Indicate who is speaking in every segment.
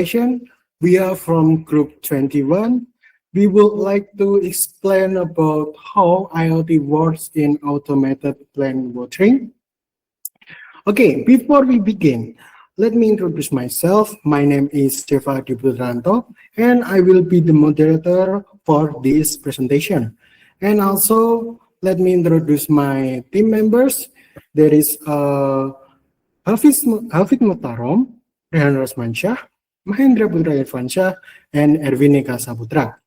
Speaker 1: We are from Group 21. We would like to explain about how IoT works in automated plant watering. Okay, before we begin, let me introduce myself. My name is Deva Diputranto, and I will be the moderator for this presentation. And also, let me introduce my team members. There is Hafid Mutarom, Rehan Rosmansyah, Mahendra Putra Irfansyah, and Erwin Eka Saputra.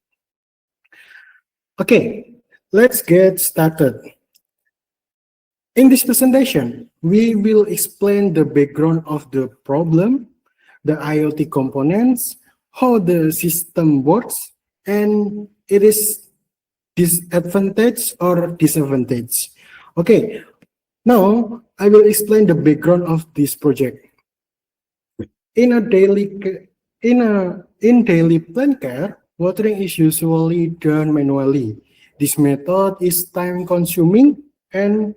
Speaker 1: Okay, let's get started. In this presentation, we will explain the background of the problem, the IoT components, how the system works, and it is disadvantage or disadvantage. Okay, now I will explain the background of this project. In a daily in daily plant care, watering is usually done manually. This method is time consuming and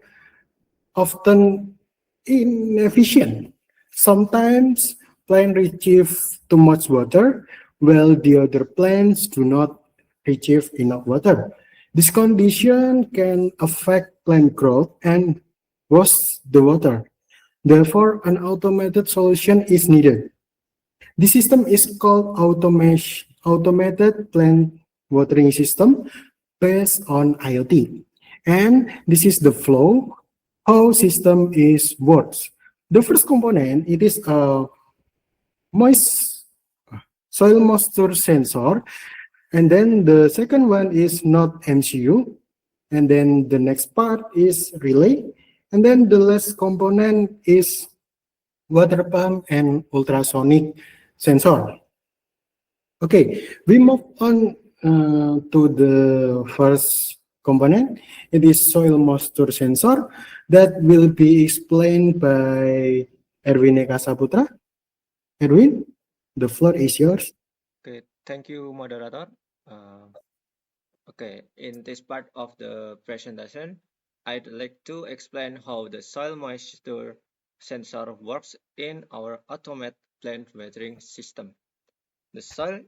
Speaker 1: often inefficient. Sometimes plants receive too much water, while the other plants do not receive enough water. This condition can affect plant growth and waste the water. Therefore, an automated solution is needed. This system is called automated plant watering system based on IoT. And this is the flow, how system is works. The first component, it is a moist soil moisture sensor. And then the second one is not MCU. And then the next part is relay. And then the last component is water pump and ultrasonic sensor. Okay, we move on to the first component. It is soil moisture sensor that will be explained by Erwin Eka Saputra. Erwin, the floor is yours.
Speaker 2: Okay, thank you, moderator. Okay, in this part of the presentation, I'd like to explain how the soil moisture sensor works in our automated plant watering system. The soil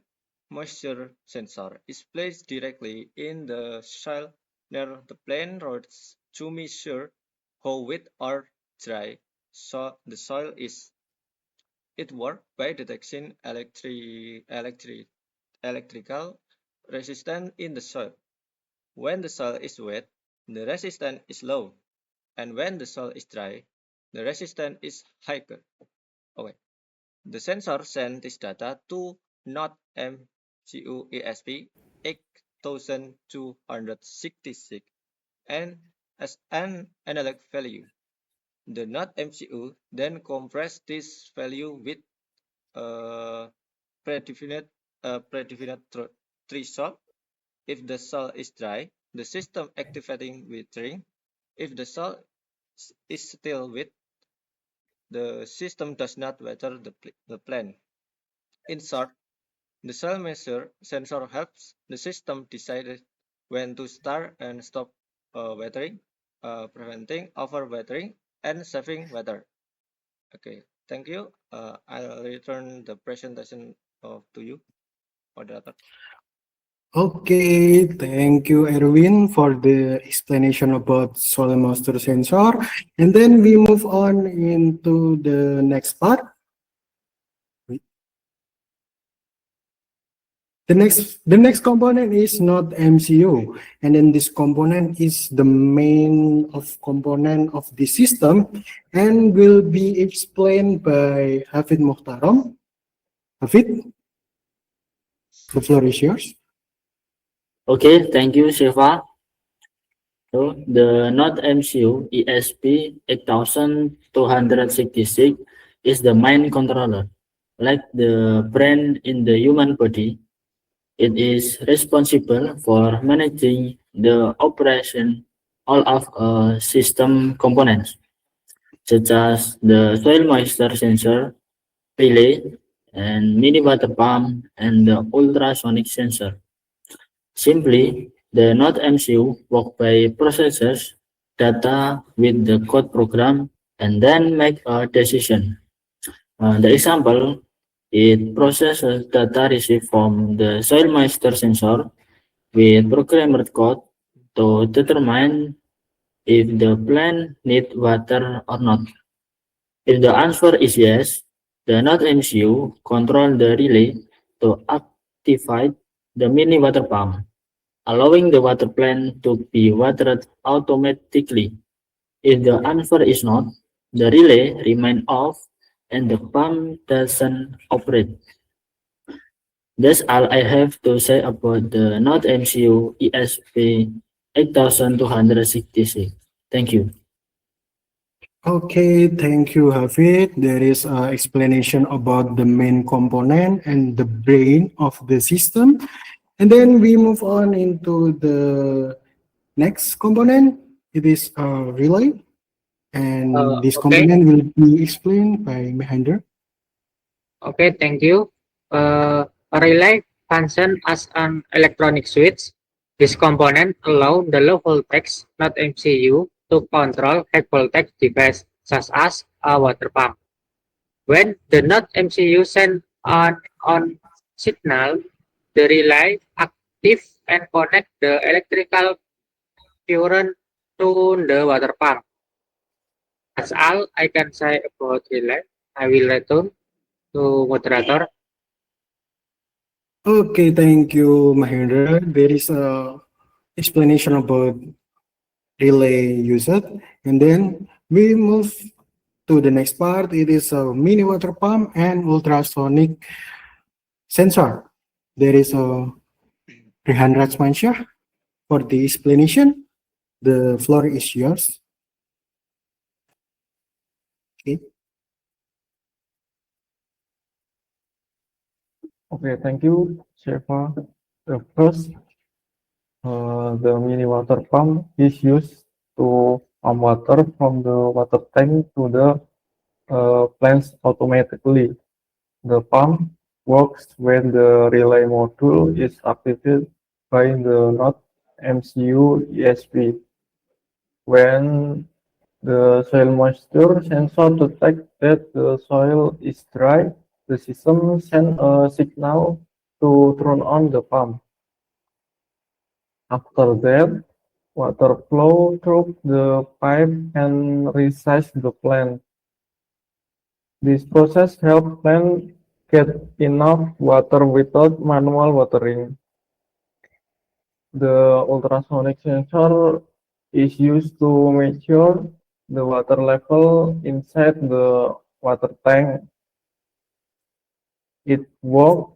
Speaker 2: moisture sensor is placed directly in the soil near the plant roots to measure how wet or dry the soil is. It works by detecting electrical resistance in the soil. When the soil is wet, the resistance is low, and when the soil is dry, the resistance is higher. Okay. The sensor sends this data to Node MCU ESP 8266 and as an analog value. The Node MCU then compresses this value with a predefinite threshold. If the soil is dry, the system activating watering. If the soil is still wet, the system does not water the plant. In short, the soil measure sensor helps the system decide when to start and stop watering, preventing overwatering and saving water. Okay, thank you. I'll return the presentation to you, moderator.
Speaker 1: Okay, thank you, Erwin, for the explanation about soil moisture sensor. And then we move on into the next part. The next component is not MCU, and then this component is the main component of the system, and will be explained by Hafid Muhtaram. Hafid, the floor is yours.
Speaker 3: Okay, thank you, Shiva. So the Node MCU ESP 8266 is the main controller. Like the brain in the human body, it is responsible for managing the operation all of system components, such as the soil moisture sensor, relay, and mini water pump, and the ultrasonic sensor. Simply, the Node MCU work by processes data with the code program and then make a decision. The example It processes data received from the soil moisture sensor with programmed code to determine if the plant needs water or not. If the answer is yes, the Node MCU controls the relay to activate the mini water pump, allowing the water plant to be watered automatically. If the answer is not, the relay remains off and the pump doesn't operate. That's all I have to say about the Node MCU ESP 8266. Thank you.
Speaker 1: Okay, thank you, Hafid. There is an explanation about the main component and the brain of the system. And then we move on into the next component. It is a relay. And this
Speaker 4: Okay,
Speaker 1: component will be explained by Mahendra.
Speaker 4: okay, thank you. A relay function as an electronic switch. This component allow the low voltage not MCU to control high voltage device such as a water pump. When the not MCU send on signal, the relay active and connect the electrical current to the water pump. That's all I can say about relay. I will return to moderator.
Speaker 1: Okay, thank you, Mahendra. There is a explanation about relay usage. And then we move to the next part. It is a mini water pump and ultrasonic sensor. There is a Rehan Rajmansyah for the explanation. The floor is yours. Okay.
Speaker 5: Okay, thank you, Sheva. First, the mini water pump is used to pump water from the water tank to the plants automatically. The pump works when the relay module is activated by the NOT MCU ESP. When the soil moisture sensor detects that the soil is dry, the system sends a signal to turn on the pump. After that, water flow through the pipe and resize the plant. This process helps plant get enough water without manual watering. The ultrasonic sensor is used to measure the water level inside the water tank. It works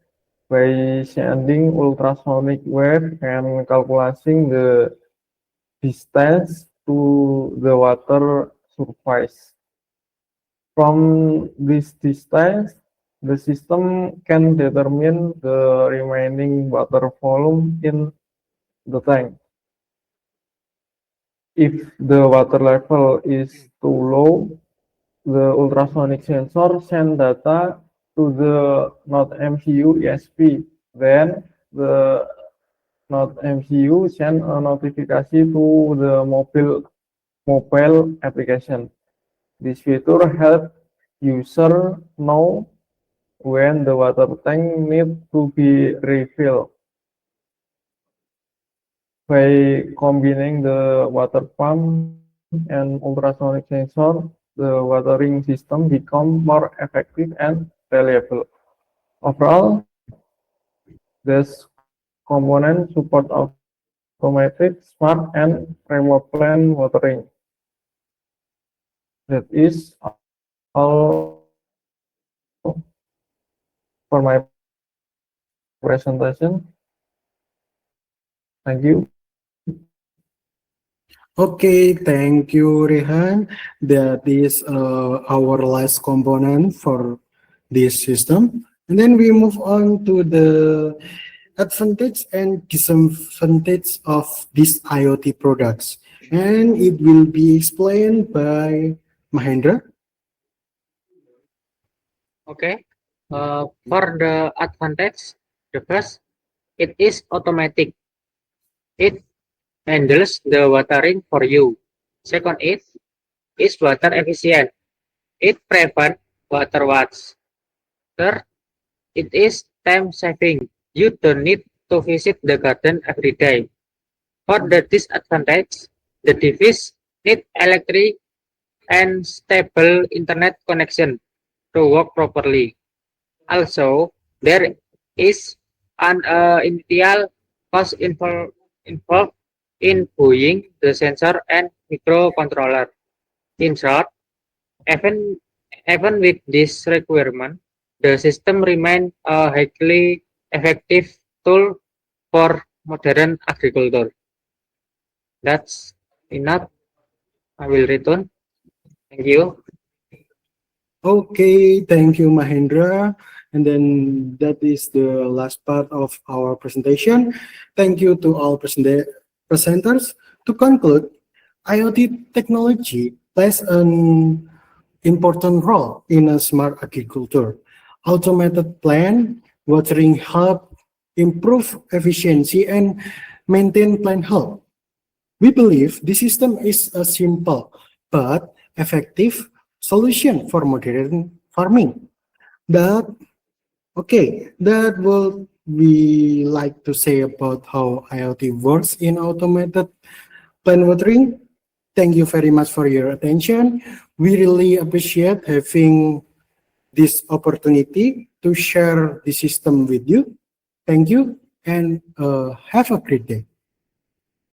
Speaker 5: by sending ultrasonic wave and calculating the distance to the water surface. From this distance, the system can determine the remaining water volume in the tank. If the water level is too low, the ultrasonic sensor sends data to the Node MCU ESP. Then the Node MCU sends a notification to the mobile application. This feature helps user know when the water tank needs to be refilled. By combining the water pump and ultrasonic sensor, the watering system becomes more effective and reliable. Overall, this component support automatic, smart, and remote plant watering. That is all for my presentation. Thank you.
Speaker 1: Okay, thank you, Rehan. That is our last component for this system. And then we move on to the advantage and disadvantage of these IoT products. And it will be explained by Mahendra.
Speaker 4: Okay. For the advantage, the first, it is automatic. It handles the watering for you. Second, it is water efficient. It prevents water wastes. Third, It is time saving. You don't need to visit the garden every day. For the disadvantage, the device need electric and stable internet connection to work properly. Also, there is an initial cost involved in buying the sensor and microcontroller. In short, even even with this requirement, the system remains a highly effective tool for modern agriculture. That's enough. I will return. Thank you.
Speaker 1: Okay, thank you, Mahendra. And then that is the last part of our presentation. Thank you to all presenters. To conclude, IoT technology plays an important role in a smart agriculture. Automated plant watering help improve efficiency and maintain plant health. We believe this system is a simple but effective solution for modern farming. That that will we like to say about how IoT works in automated plant watering. Thank you very much for your attention. We really appreciate having this opportunity to share the system with you. Thank you and have a great day.